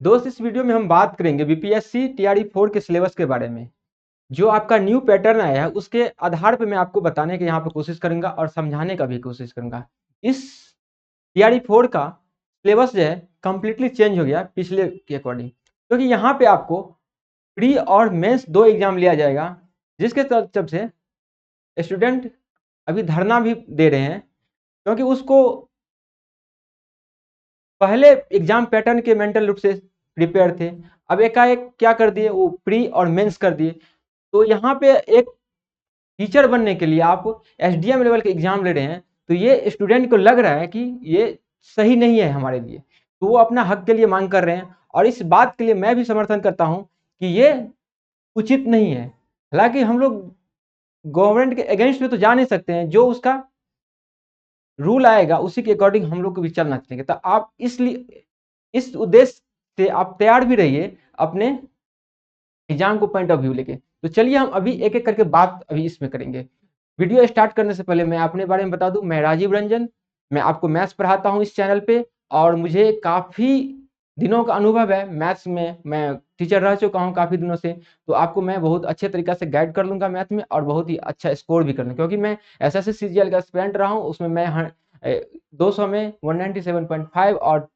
दोस्त इस वीडियो में हम बात करेंगे बीपीएससी टीआरई 4 के सिलेबस के बारे में। जो आपका न्यू पैटर्न आया है उसके आधार पे मैं आपको बताने की यहाँ पे कोशिश करूंगा और समझाने का भी कोशिश करूंगा। इस टीआरई 4 का सिलेबस जो है कंप्लीटली चेंज हो गया पिछले के अकॉर्डिंग, क्योंकि यहाँ पे आपको प्री और मेंस दो एग्जाम लिया जाएगा, जिसके तब से स्टूडेंट अभी धरना भी दे रहे हैं, क्योंकि उसको पहले एग्जाम पैटर्न के मेंटल रूप से प्रिपेयर थे, अब एकाएक क्या कर दिए, वो प्री और मेंस कर दिए। तो यहाँ पे एक टीचर बनने के लिए आप एसडीएम लेवल के एग्जाम ले रहे हैं, तो ये स्टूडेंट को लग रहा है कि ये सही नहीं है हमारे लिए, तो वो अपना हक के लिए मांग कर रहे हैं। और इस बात के लिए मैं भी समर्थन करता हूँ कि ये उचित नहीं है। हालांकि हम लोग गवर्नमेंट के अगेंस्ट में तो जा नहीं सकते हैं, जो उसका रूल आएगा उसी के अकॉर्डिंग हम लोग को भी चलना चाहिए। तो आप इसलिए इस उद्देश्य से आप तैयार भी रहिए अपने एग्जाम को पॉइंट ऑफ व्यू लेके। तो चलिए हम अभी एक एक करके बात अभी इसमें करेंगे। वीडियो स्टार्ट करने से पहले मैं अपने बारे में बता दूं, मैं राजीव रंजन, मैं आपको मैथ्स पढ़ाता हूं इस चैनल पे, और मुझे काफ़ी दिनों का अनुभव है मैथ्स में, मैं टीचर रह चुका हूं काफ़ी दिनों से। तो आपको मैं बहुत अच्छे तरीके से गाइड कर लूँगा मैथ में, और बहुत ही अच्छा स्कोर भी कर लूँगा, क्योंकि मैं एसएससी सीजीएल का एस्पिरेंट रहा हूँ। उसमें मैं 200 में 197.5 और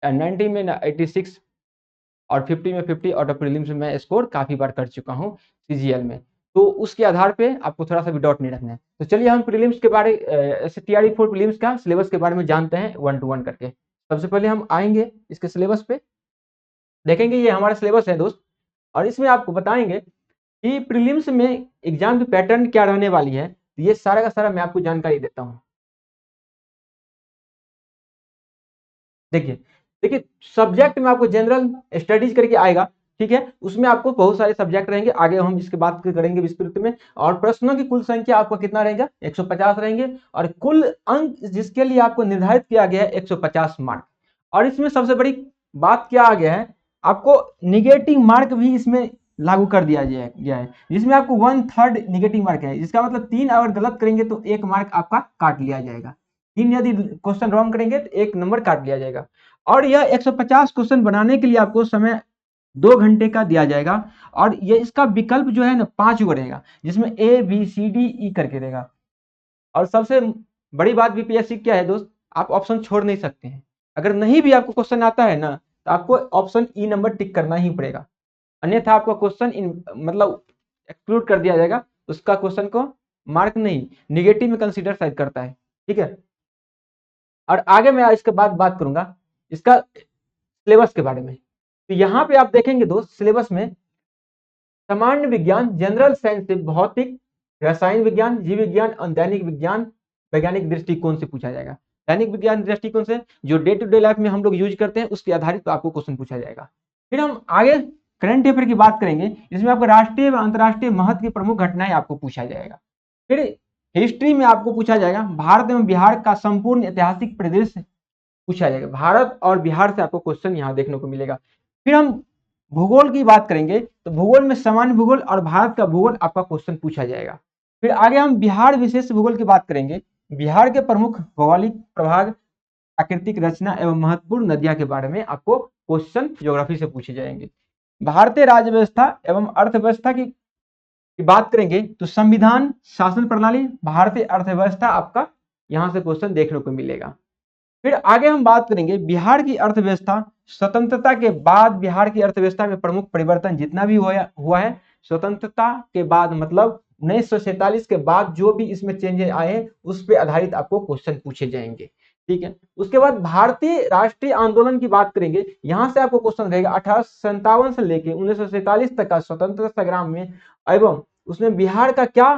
90 में 86 और 50 में 50 और प्रीलिम्स में मैं स्कोर काफ़ी बार कर चुका हूँ सीजीएल में। तो उसके आधार पे आपको थोड़ा सा भी डाउट नहीं रखना है। तो चलिए हम प्रीलिम्स के बारे टीआरई 4 प्रीलिम्स का सिलेबस के बारे में जानते हैं 1 to 1 करके। सबसे पहले हम आएंगे इसके सिलेबस पे, देखेंगे ये हमारा सिलेबस है दोस्त, और इसमें आपको बताएंगे कि प्रीलिम्स में एग्जाम की पैटर्न क्या रहने वाली है। ये सारा का सारा मैं आपको जानकारी देता हूँ। देखिए देखिए सब्जेक्ट में आपको जनरल स्टडीज करके आएगा, ठीक है। उसमें आपको बहुत सारे सब्जेक्ट रहेंगे, आगे हम इसके बात करेंगे विस्तृत में। और प्रश्नों की कुल संख्या आपका कितना रहेगा, 150 रहेंगे, और कुल अंक जिसके लिए आपको निर्धारित किया गया है 150 मार्क। और इसमें सबसे बड़ी बात क्या आ गया है, आपको निगेटिव मार्क भी इसमें लागू कर दिया गया है, जिसमें आपको 1/3 निगेटिव मार्क है। जिसका मतलब 3 अगर गलत करेंगे तो 1 मार्क आपका काट लिया जाएगा, 3 यदि क्वेश्चन रॉन्ग करेंगे तो 1 नंबर काट लिया जाएगा। और यह 150 क्वेश्चन बनाने के लिए आपको समय 2 घंटे का दिया जाएगा। और ये इसका विकल्प जो है ना 5 गो रहेगा, जिसमें A B C D E करके रहेगा। और सबसे बड़ी बात बीपीएससी क्या है दोस्त, आप ऑप्शन छोड़ नहीं सकते हैं। अगर नहीं भी आपको क्वेश्चन आता है ना, तो आपको ऑप्शन ई नंबर टिक करना ही पड़ेगा, अन्यथा आपका क्वेश्चन मतलब एक्सक्लूड कर दिया जाएगा। उसका क्वेश्चन को मार्क नहीं, निगेटिव में कंसीडर शायद करता है, ठीक है। और आगे मैं इसके बाद बात करूंगा इसका सिलेबस के बारे में। तो यहाँ पे आप देखेंगे दोस्त, सिलेबस में सामान्य विज्ञान, जनरल साइंस से भौतिक, रसायन विज्ञान, जीव विज्ञान और दैनिक विज्ञान वैज्ञानिक दृष्टिकोण से पूछा जाएगा। दैनिक विज्ञान दृष्टिकोण से जो डे टू डे लाइफ में हम लोग यूज करते हैं उसके आधारित पर आपको क्वेश्चन पूछा जाएगा। फिर हम आगे करंट अफेयर की बात करेंगे, जिसमें आपको राष्ट्रीय व अंतर्राष्ट्रीय महत्व की प्रमुख घटनाएं आपको पूछा जाएगा। फिर हिस्ट्री में आपको पूछा जाएगा भारत एवं बिहार का संपूर्ण ऐतिहासिक परिदृश्य पूछा जाएगा। भारत और बिहार से आपको क्वेश्चन यहाँ देखने को मिलेगा। फिर हम भूगोल की बात करेंगे, तो भूगोल में सामान्य भूगोल और भारत का भूगोल आपका क्वेश्चन पूछा जाएगा। फिर आगे हम बिहार विशेष भूगोल की बात करेंगे, बिहार के प्रमुख भौगोलिक प्रभाग, प्राकृतिक रचना एवं महत्वपूर्ण नदियां के बारे में आपको क्वेश्चन ज्योग्राफी से पूछे जाएंगे। भारतीय राज्य व्यवस्था एवं अर्थव्यवस्था की बात करेंगे, तो संविधान, शासन प्रणाली, भारतीय अर्थव्यवस्था आपका यहाँ से क्वेश्चन देखने को मिलेगा। फिर आगे हम बात करेंगे बिहार की अर्थव्यवस्था, स्वतंत्रता के बाद बिहार की अर्थव्यवस्था में प्रमुख परिवर्तन जितना भी हुआ है स्वतंत्रता के बाद, मतलब 1947 के बाद जो भी इसमें चेंजेस आए हैं उस पर आधारित आपको क्वेश्चन पूछे जाएंगे, ठीक है। उसके बाद भारतीय राष्ट्रीय आंदोलन की बात करेंगे, यहां से आपको क्वेश्चन रहेगा 1857 से लेकर 1947 तक का स्वतंत्रता संग्राम में एवं उसमें बिहार का क्या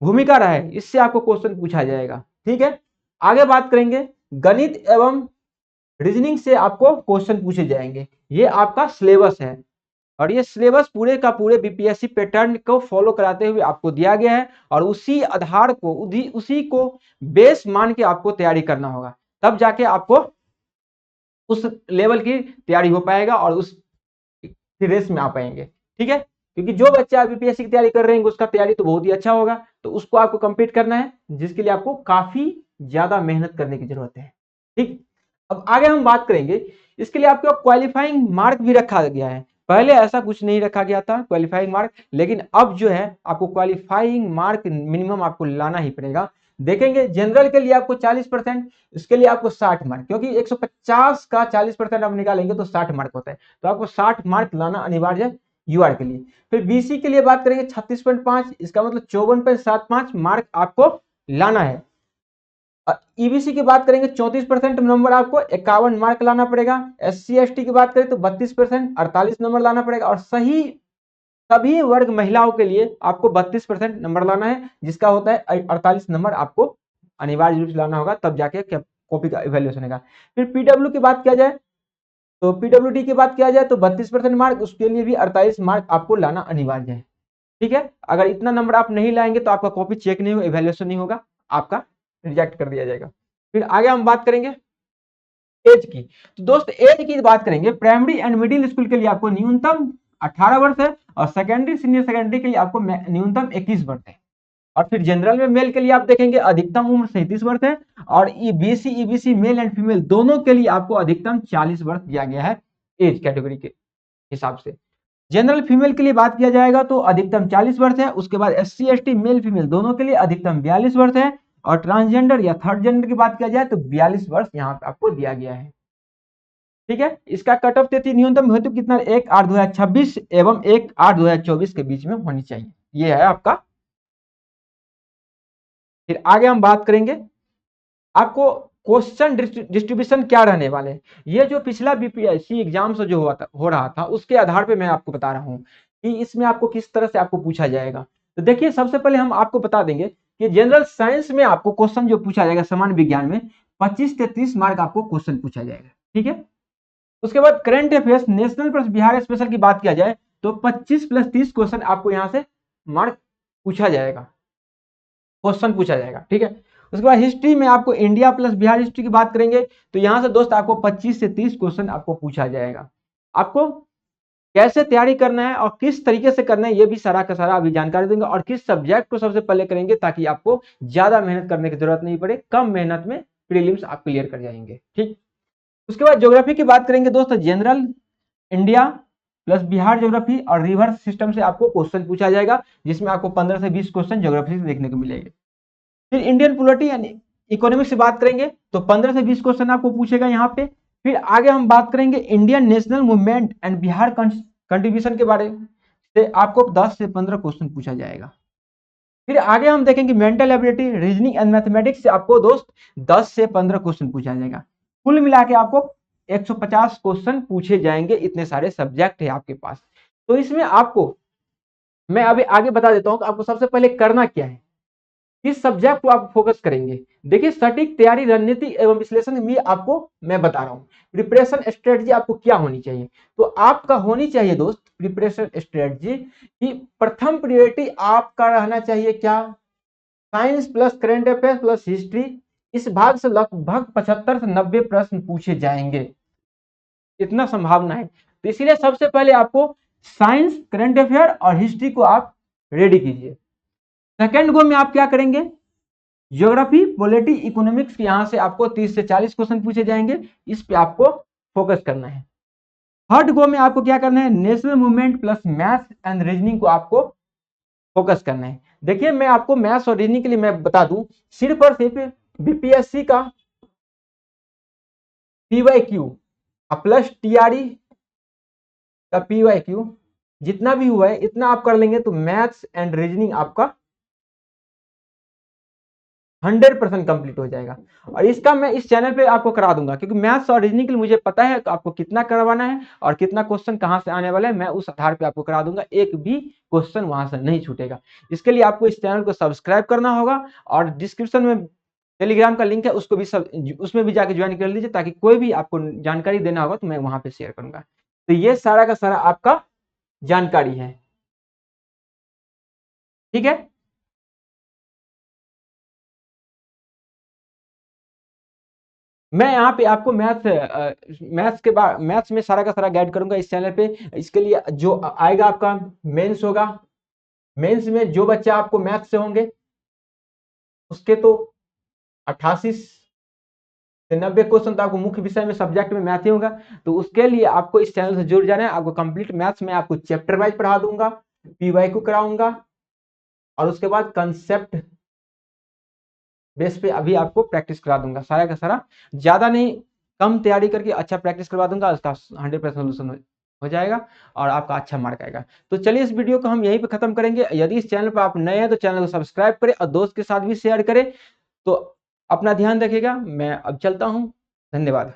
भूमिका रहा है, इससे आपको क्वेश्चन पूछा जाएगा, ठीक है। आगे बात करेंगे गणित एवं रीजनिंग से आपको क्वेश्चन पूछे जाएंगे। ये आपका सिलेबस है, और ये सिलेबस पूरे का पूरे बीपीएससी पैटर्न को फॉलो कराते हुए आपको दिया गया है, और उसी आधार को उसी को बेस मान के आपको तैयारी करना होगा, तब जाके आपको उस लेवल की तैयारी हो पाएगा और उस रेस में आ पाएंगे, ठीक है। क्योंकि जो बच्चा बीपीएससी की तैयारी कर रहे हैं उसका तैयारी तो बहुत ही अच्छा होगा, तो उसको आपको कंप्लीट करना है, जिसके लिए आपको काफी ज्यादा मेहनत करने की जरूरत है, ठीक। अब आगे हम बात करेंगे, इसके लिए आपको क्वालिफाइंग मार्क भी रखा गया है। पहले ऐसा कुछ नहीं रखा गया था क्वालिफाइंग मार्क, लेकिन अब जो है आपको क्वालिफाइंग मार्क मिनिमम आपको लाना ही पड़ेगा। देखेंगे जनरल के लिए आपको 40%, इसके लिए आपको 60 मार्क, क्योंकि 150 का 40% आप निकालेंगे तो 60 मार्क होता है, तो आपको 60 मार्क लाना अनिवार्य है यूआर के लिए। फिर बीसी के लिए बात करेंगे 36.5, इसका मतलब 54.75 मार्क आपको लाना है। ईबीसी की बात करेंगे 34% नंबर आपको 51 मार्क लाना पड़ेगा। एससी एसटी की बात करें तो 32% 48 नंबर लाना पड़ेगा। और सही सभी वर्ग महिलाओं के लिए आपको 32% नंबर लाना है, जिसका होता है 48 नंबर आपको अनिवार्य रूप से लाना होगा, तब जाके कॉपी का इवेल्युएशन होगा। फिर पीडब्ल्यू की बात किया जाए तो पीडब्ल्यूडी की बात किया जाए तो 32% मार्क, उसके लिए भी 48 मार्क आपको लाना अनिवार्य है। ठीक है, अगर इतना नंबर आप नहीं लाएंगे तो आपका कॉपी चेक नहीं होगा, इवेल्युएशन नहीं होगा, आपका रिजेक्ट कर दिया जाएगा। फिर आगे हम बात करेंगे एज की। तो दोस्त एज की बात करेंगे, प्राइमरी एंड मिडिल स्कूल के लिए आपको न्यूनतम 18 वर्ष है, और सेकेंडरी सीनियर सेकेंडरी के लिए आपको न्यूनतम 21 वर्ष है। और फिर जनरल में मेल के लिए आप देखेंगे अधिकतम उम्र 37 वर्ष है, और BC EBC male and female दोनों के लिए आपको अधिकतम 40 वर्ष दिया गया है एज कैटेगरी के हिसाब से। जनरल फीमेल के लिए बात किया जाएगा तो अधिकतम 40 वर्ष है, उसके बाद एससी एसटी मेल फीमेल दोनों के लिए अधिकतम 42 वर्ष है, और ट्रांसजेंडर या थर्ड जेंडर की बात किया जाए तो 42 वर्ष यहाँ पे आपको दिया गया है। ठीक है, इसका कट ऑफ देती न्यूनतम हेतु कितना, 1/8/2026 एवं 1/8/2024 के बीच में होनी चाहिए, ये है आपका। फिर आगे हम बात करेंगे आपको क्वेश्चन डिस्ट्रीब्यूशन क्या रहने वाले हैं। ये जो पिछला बीपीएससी एग्जाम से जो हो रहा था उसके आधार पे मैं आपको बता रहा हूँ कि इसमें आपको किस तरह से आपको पूछा जाएगा। तो देखिए, सबसे पहले हम आपको बता देंगे कि जनरल साइंस में आपको क्वेश्चन जो पूछा जाएगा, सामान्य विज्ञान में 25 से 30 मार्क आपको क्वेश्चन पूछा जाएगा। ठीक है, उसके बाद current affairs national plus Bihar special की बात किया जाए तो 25 + 30 क्वेश्चन आपको यहाँ से मार्क पूछा जाएगा, क्वेश्चन पूछा जाएगा। ठीक है, उसके बाद हिस्ट्री में आपको इंडिया प्लस बिहार हिस्ट्री की बात करेंगे तो यहां से दोस्त आपको 25 से 30 क्वेश्चन आपको पूछा जाएगा। आपको कैसे तैयारी करना है और किस तरीके से करना है, ये भी सारा का सारा अभी जानकारी देंगे, और किस सब्जेक्ट को सबसे पहले करेंगे ताकि आपको ज्यादा मेहनत करने की जरूरत नहीं पड़े, कम मेहनत में प्रीलिम्स आप क्लियर कर जाएंगे। ठीक, उसके बाद ज्योग्राफी की बात करेंगे दोस्तों, general India plus Bihar geography और रिवर्स सिस्टम से आपको क्वेश्चन पूछा जाएगा, जिसमें आपको 15 से 20 क्वेश्चन ज्योग्राफी से देखने को मिलेंगे। फिर इंडियन पॉलिटी यानी इकोनॉमिक्स से बात करेंगे तो 15 से 20 क्वेश्चन आपको पूछेगा यहाँ पे। फिर आगे हम बात करेंगे Indian national movement and Bihar contribution के बारे से आपको 10 से 15 क्वेश्चन पूछा जाएगा। फिर आगे हम देखेंगे mental ability reasoning and mathematics से आपको दोस्त 10 से 15 क्वेश्चन पूछा जाएगा। कुल मिला के आपको 150 क्वेश्चन पूछे जाएंगे, इतने सारे सब्जेक्ट है आपके पास। तो इसमें आपको मैं अभी आगे बता देता हूं कि आपको सबसे पहले करना क्या है, किस सब्जेक्ट को आप फोकस करेंगे। देखिए, सटीक तैयारी रणनीति एवं विश्लेषण भी आपको मैं बता रहा हूं। प्रिपरेशन स्ट्रेटजी आपको क्या होनी चाहिए, तो आपका होनी चाहिए दोस्त प्रिपरेशन स्ट्रेटजी कि प्रथम प्रायोरिटी आपका रहना चाहिए क्या, science plus current affairs plus history. इस भाग से लगभग 75 से 90 प्रश्न पूछे जाएंगे, इतना संभावना है। तो इसीलिए सबसे पहले आपको साइंस करंट अफेयर और हिस्ट्री को आप रेडी कीजिए। सेकेंड गो में आप क्या करेंगे, ज्योग्राफी पॉलिटी इकोनॉमिक्स यहां से आपको 30 से 40 क्वेश्चन पूछे जाएंगे, इस पे आपको फोकस करना है। थर्ड गो में आपको क्या करना है, national movement plus maths and reasoning को आपको फोकस करना है। देखिए, मैं आपको मैथ्स और रीजनिंग के लिए मैं बता दूं, सिर्फ और सिर्फ बीपीएससी का पीवाईक्यू प्लस टीआरई का पीवाईक्यू जितना भी हुआ है इतना आप कर लेंगे तो मैथ्स एंड रीजनिंग आपका 100% कंप्लीट हो जाएगा। और इसका मैं इस चैनल पे आपको करा दूंगा, क्योंकि मैथ्स और रीजनिंग के लिए मुझे पता है आपको कितना करवाना है और कितना क्वेश्चन कहां से आने वाला है, मैं उस आधार पे आपको करा दूंगा, एक भी क्वेश्चन वहां से नहीं छूटेगा। इसके लिए आपको इस चैनल को सब्सक्राइब करना होगा, और डिस्क्रिप्शन में टेलीग्राम का लिंक है, उसको भी उसमें भी जाके ज्वाइन कर लीजिए, ताकि कोई भी आपको जानकारी देना होगा तो मैं वहां पे शेयर करूंगा। तो ये सारा का सारा आपका जानकारी है। ठीक है, मैं यहाँ पे आपको मैथ्स में सारा का सारा गाइड करूंगा इस चैनल पे। इसके लिए जो आएगा आपका मेंस होगा, मेंस में जो बच्चा आपको मैथ्स से होंगे उसके तो 88 90 क्वेश्चन तो आपको मुख्य विषय में सब्जेक्ट में मैथ ही होगा। तो उसके लिए आपको इस चैनल से जुड़ जाना है। आपको कंप्लीट मैथ्स में आपको चैप्टर वाइज पढ़ा दूंगा, पीवाईक्यू कराऊंगा, और उसके बाद कंसेप्ट बेस पे अभी आपको प्रैक्टिस करा दूंगा सारा का सारा। ज्यादा नहीं, कम तैयारी करके अच्छा प्रैक्टिस करवा दूंगा, उसका 100% सोल्यूशन हो जाएगा और आपका अच्छा मार्क आएगा। तो चलिए इस वीडियो को हम यहीं पे खत्म करेंगे। यदि इस चैनल पर आप नए हैं तो चैनल को सब्सक्राइब करें और दोस्त के साथ भी शेयर करें। तो अपना ध्यान रखिएगा, मैं अब चलता हूं। धन्यवाद।